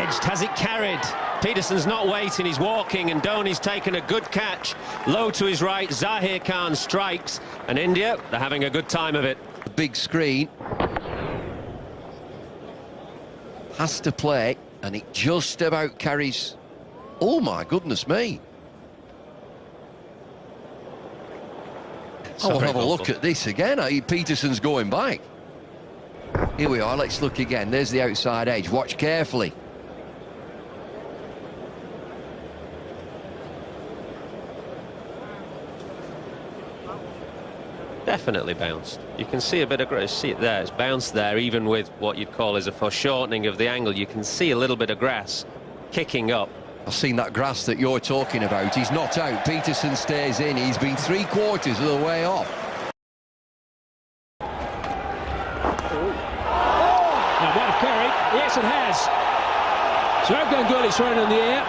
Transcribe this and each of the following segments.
edged. Has it carried? Peterson's not waiting, he's walking, and Dhoni's taken a good catch. Low to his right, Zahir Khan strikes, and India, they're having a good time of it. Big screen. Has to play, and it just about carries. Oh my goodness me. I will have a look at this again. Peterson's going back. Here we are, let's look again. There's the outside edge. Watch carefully. Definitely bounced. You can see a bit of grass. See it there. It's bounced there, even with what you'd call as a foreshortening of the angle. You can see a little bit of grass kicking up. I've seen that grass that you're talking about. He's not out. Peterson stays in. He's been 3/4 of the way off. Now, might have carried. Yes, it has. Sourav Ganguly's thrown in the air,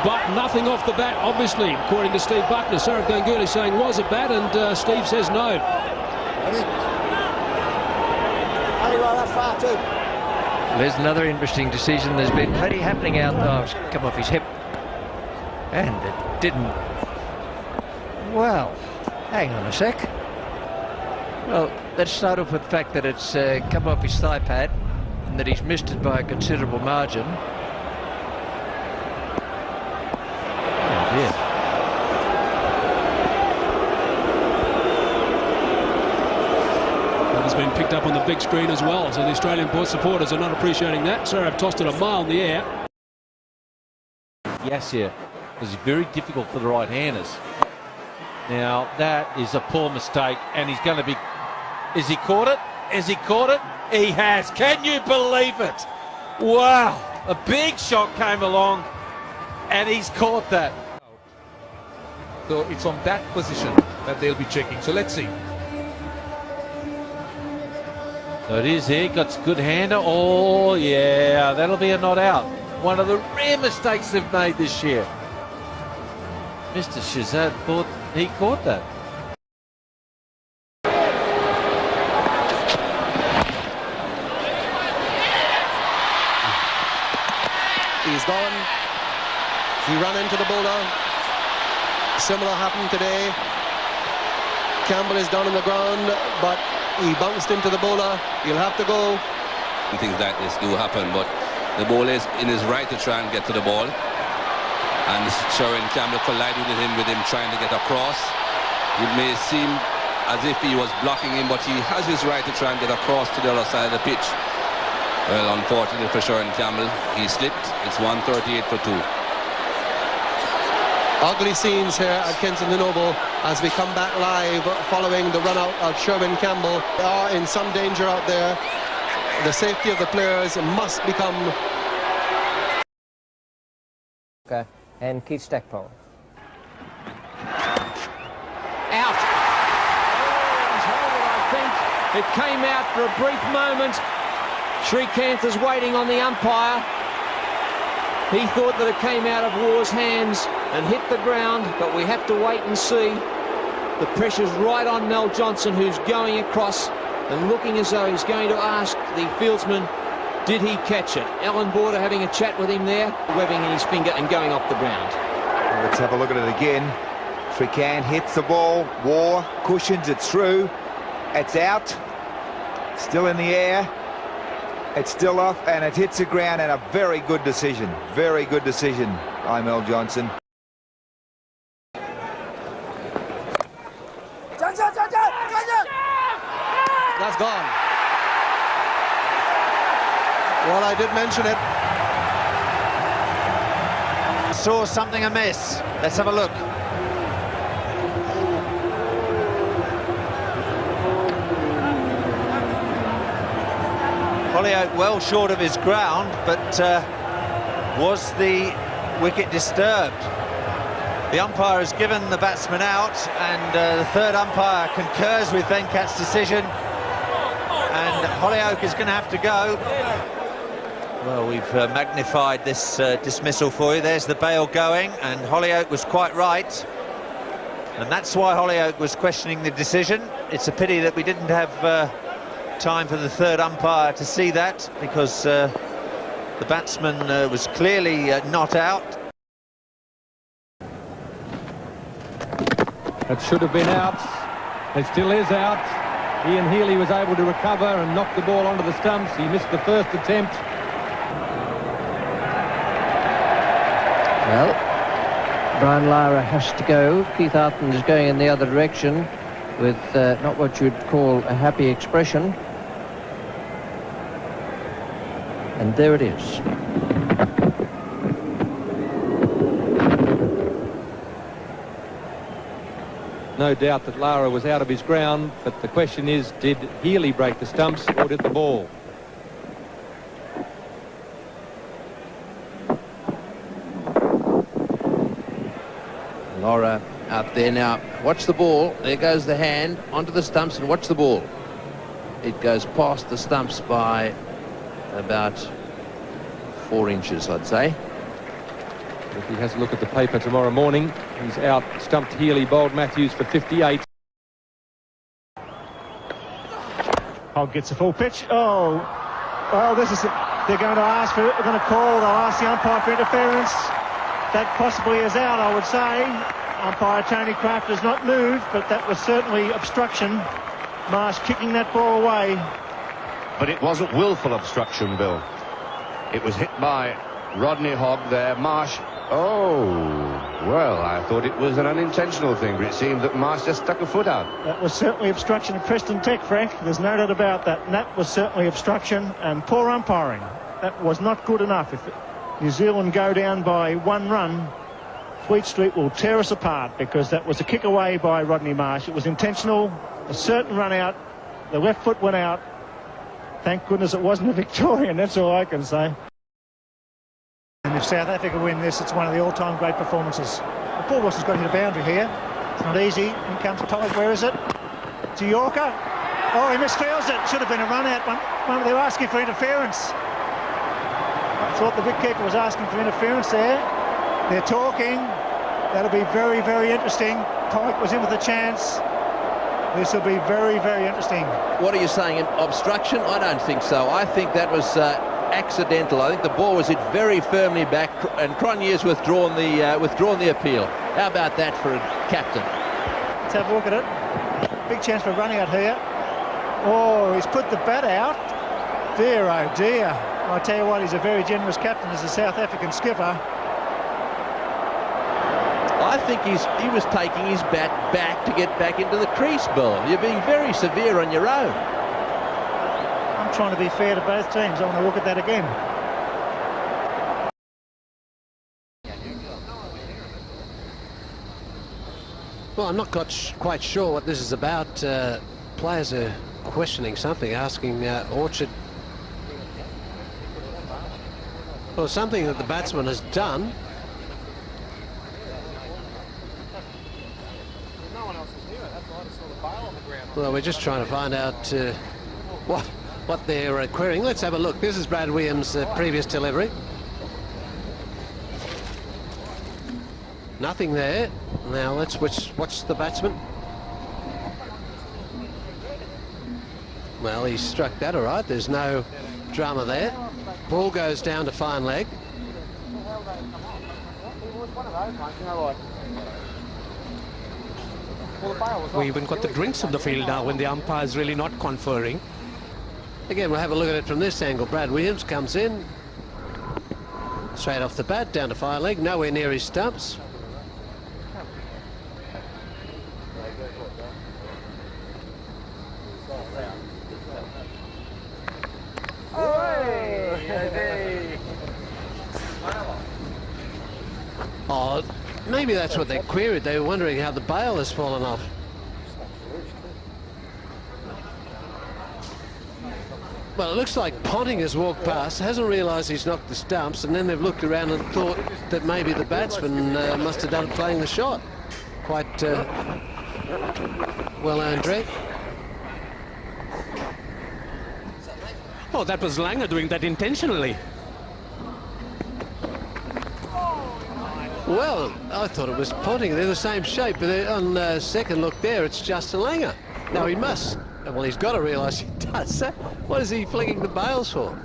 but nothing off the bat, obviously, according to Steve Buckner. Sourav Ganguly saying, was it bat? And Steve says no. There's another interesting decision. There's been plenty happening out there. Oh, it's come off his hip. And it didn't. Well, hang on a sec. Well, let's start off with the fact that it's come off his thigh pad and that he's missed it by a considerable margin. Oh dear. That has been picked up on the big screen as well, so the Australian board supporters are not appreciating that. Sourav tossed it a mile in the air. Yes, yeah. It was very difficult for the right-handers. Now, that is a poor mistake, and he's going to be... Has he caught it? Has he caught it? He has. Can you believe it? Wow. A big shot came along, and he's caught that. So it's on that position that they'll be checking. So let's see. So it is here. Got good hander. Oh, yeah. That'll be a not out. One of the rare mistakes they've made this year. Mr. Shazad thought he caught that. He's gone. He ran into the bowler. Similar happened today. Campbell is down on the ground, but he bounced into the bowler. He'll have to go. Things like this do happen, but the bowler is in his right to try and get to the ball. And Sharon Campbell collided with him trying to get across. It may seem as if he was blocking him, but he has his right to try and get across to the other side of the pitch. Well, unfortunately for Sharon Campbell, he slipped. It's 138 for 2. Ugly scenes here at Kensington Oval as we come back live following the run out of Sherwin Campbell. They are in some danger out there. The safety of the players must become... Okay. And Keith Stackpole. Out. I think it came out for a brief moment. Srikanth is waiting on the umpire. He thought that it came out of War's hands and hit the ground, but we have to wait and see. The pressure's right on Mel Johnson, who's going across and looking as though he's going to ask the fieldsman, did he catch it? Alan Border having a chat with him there, webbing in his finger and going off the ground. Well, let's have a look at it again. Srikanth hits the ball. War cushions it through. It's out. Still in the air. It's still off, and it hits the ground, and a very good decision. Very good decision by Mel Johnson. That's gone. Well, I did mention it. Saw something amiss. Let's have a look. Holyoake well short of his ground, but was the wicket disturbed? The umpire has given the batsman out, and the third umpire concurs with Venkat's decision, and Holyoake is going to have to go. Well, we've magnified this dismissal for you. There's the bail going, and Holyoake was quite right, and that's why Holyoake was questioning the decision. It's a pity that we didn't have time for the third umpire to see that, because The batsman was clearly not out. It should have been out. It still is out. Ian Healy was able to recover and knock the ball onto the stumps. He missed the first attempt. Well, Brian Lara has to go. Keith Arton is going in the other direction with not what you'd call a happy expression. And there it is. No doubt that Lara was out of his ground, but the question is, did Healy break the stumps or did the ball? Lara out there now. Watch the ball. There goes the hand onto the stumps, and watch the ball. It goes past the stumps by about 4 inches, I'd say. If he has a look at the paper tomorrow morning, he's out stumped Healy, bowled Matthews for 58. Hogg gets a full pitch. Oh, well, this is it. They're going to ask for it. They're going to call. They'll ask the umpire for interference. That possibly is out, I would say. Umpire Tony Kraft has not moved, but that was certainly obstruction. Marsh kicking that ball away. But it wasn't willful obstruction, Bill. It was hit by Rodney Hogg there. Marsh. Oh, well, I thought it was an unintentional thing, but it seemed that Marsh just stuck a foot out. That was certainly obstruction of Preston Tech, Frank. There's no doubt about that. And that was certainly obstruction and poor umpiring. That was not good enough. If New Zealand go down by 1 run, Fleet Street will tear us apart, because that was a kick away by Rodney Marsh. It was intentional, a certain run out. The left foot went out. Thank goodness it wasn't a Victorian, that's all I can say. And if South Africa win this, it's one of the all-time great performances. The Paul Wilson's got to hit a boundary here. It's not easy. In comes Todd. Where is it? To Yorker. Oh, he misfields it. Should have been a run-out one. They were asking for interference. I thought the wicketkeeper was asking for interference there. They're talking. That'll be very, very interesting. Pike was in with a chance. This will be very, very interesting. What are you saying? Obstruction? I don't think so. I think that was accidental. I think the ball was hit very firmly back, and Cronje's withdrawn the appeal. How about that for a captain? Let's have a look at it. Big chance for running out here. Oh, he's put the bat out. Dear, oh dear. I tell you what, he's a very generous captain as a South African skipper. I think he was taking his bat back to get back into the crease, Bill. You're being very severe on your own. I'm trying to be fair to both teams. I want to look at that again. Well, I'm not quite sure what this is about. Players are questioning something, asking Orchard. Well, something that the batsman has done. Well, we're just trying to find out what they're querying. Let's have a look. This is Brad Williams' previous delivery. Nothing there. Now let's watch the batsman. Well, he struck that all right. There's no drama there. Ball goes down to fine leg. We even got the drinks on the field now when the umpire is really not conferring. Again, we'll have a look at it from this angle. Brad Williams comes in. Straight off the bat, down to fine leg, nowhere near his stumps. Oh, maybe that's what they queried. They were wondering how the bail has fallen off. Well, it looks like Ponting has walked past, hasn't realised he's knocked the stumps, and then they've looked around and thought that maybe the batsman must have done playing the shot. Quite well earned drink. Oh, that was Langer doing that intentionally. Well, I thought it was Ponting. They're the same shape, but on second look there, it's just a Langer. Now he must. Well, he's got to realise he does. What is he flinging the bails for?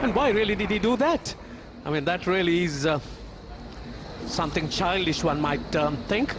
And why really did he do that? I mean, that really is something childish, one might think.